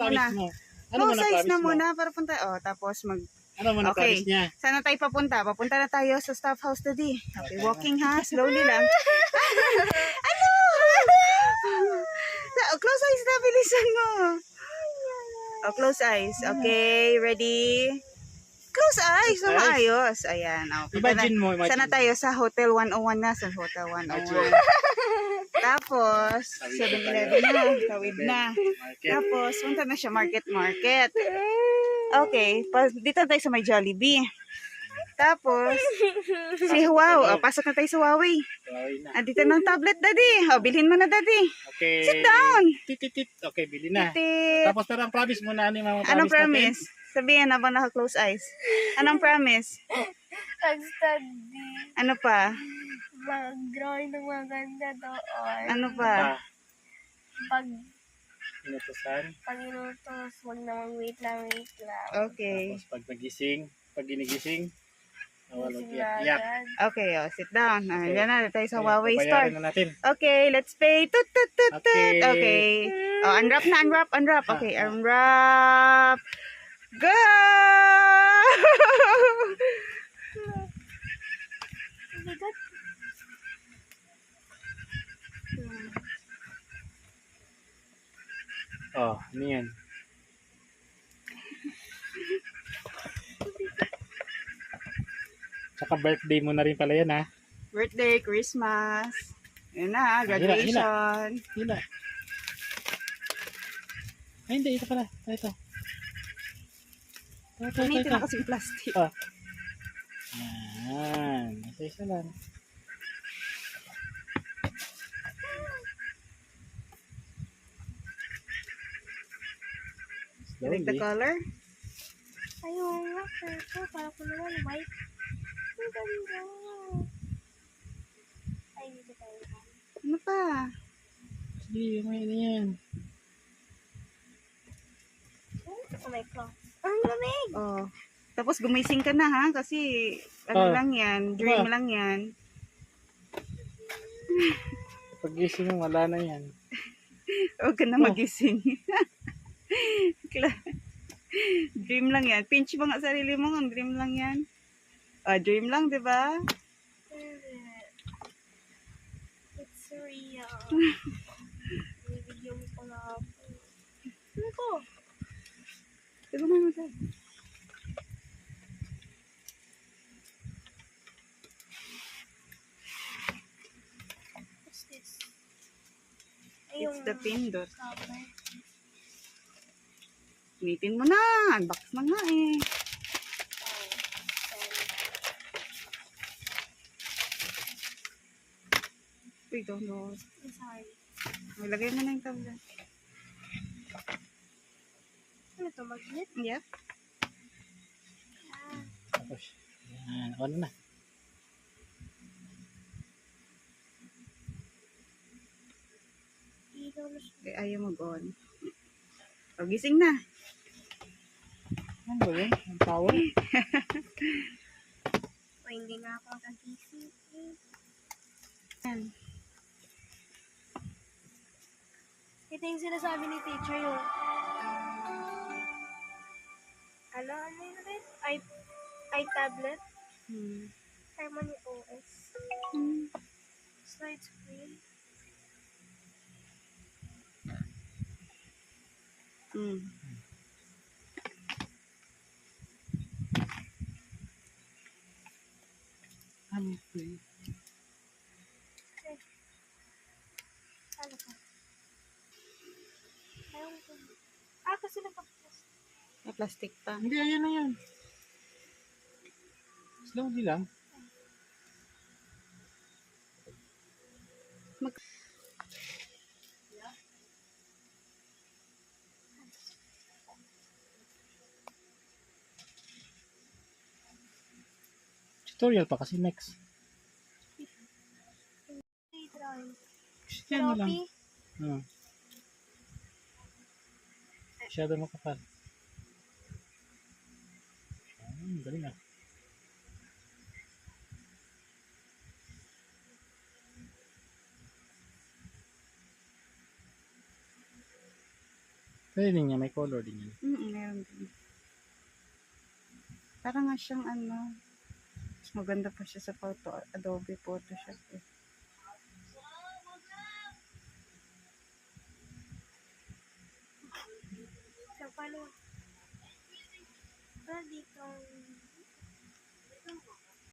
muna. Promise mo. Ano Close muna eyes promise na mo? muna para punta. Oh, tapos Ano muna promise niya? Saan na tayo papunta? Papunta na tayo sa staff house today. Okay, walking ha. Slowly lang. Ano? Close eyes na. Bilisan mo. Oh, close eyes. Okay, ready? Close eyes. Close eyes. Maayos. Ayan. Oh, punta Imagine mo, imagine. Sana tayo sa Hotel 101 na. Sa Hotel 101. Tapos, 7-Eleven na. Tawid na. Market. Tapos, punta na siya market. Okay, dito na tayo sa may Jollibee. Tapos, si Huawei. Pasok na tayo sa Huawei. Sorry na. Dito ng tablet, Daddy. Bilhin mo na, Daddy. Okay. Sit down. Titit. Okay, bili na. Titit. Tapos parang promise mo na ano yung mga Anong promise promise? Sabihin habang naka-close eyes. Anong promise? Pag-study. Ano pa? Mag-drawing ng maganda doon. Ano natin? pa? Pag Inutusan. inutos, wag namang wait lang. Okay. Tapos pag ginigising, nawalog Gising iyak. agad. Okay, sit down. Okay. Diyan na tayo sa Okay, Huawei babayaran store. na natin. Okay, let's pay. Tut, tut, tut, tut. Okay. Okay. Oh, unwrap na, unwrap. Okay, Ah. unwrap. Go! Oh my God. Oh, ano yan? Tsaka birthday mo na rin pala yan, ha? Birthday, Christmas. Yun na, graduation. Hila. Ay, hindi. Ito pala. Ito. Gamitin na kasi yung plastic. Ah. Yan. Isa lang. Select the Slowly. color. Ayun nga, purple. Para ko naman white. Ang ganda. Ay, dito tayo. Ano pa? Sige, may ano yan. Oh my God. Ang lamig. Oh. Tapos gumising ka na ha kasi ano Oh. lang yan, dream Diba? lang yan. Pag gising mo, wala na yan. Huwag ka na Oh. magising. Dream lang yan. Pinch mo nga sarili mo, ang dream lang yan. Dream lang, di ba? It's real. May video mo pa nga ako. Ano to? Diba mo mo dyan? What's this? It's the pindot. Cover. Gamitin mo na. Unbox na nga eh. Uy, don't know. I'm sorry. Lagay mo na yung tablet. Ano to? Magnet? Yep. Tapos, yan. On na. Ilaw na siya. Ayaw mag-on. Gising na. Ano ba yun? Ang power? O, hindi nga ako kagising. Yan. Ito yung sinasabi ni teacher yung ano yun rin? iTablet? Harmony OS. Slide screen. Ano? Ano ka? Ayaw ko. Kasi nagpapos. Plastic pa. Hindi, ayan na yan. Slowly lang. Tutorial pa kasi next. Drawing. Yan na lang. Copy. Masyado makapal. Galing ah. Pwede din niya, may color din yan. Meron din. Parang nga siyang ano, mas maganda pa siya sa Adobe Photoshop eh. So, paano? Dito.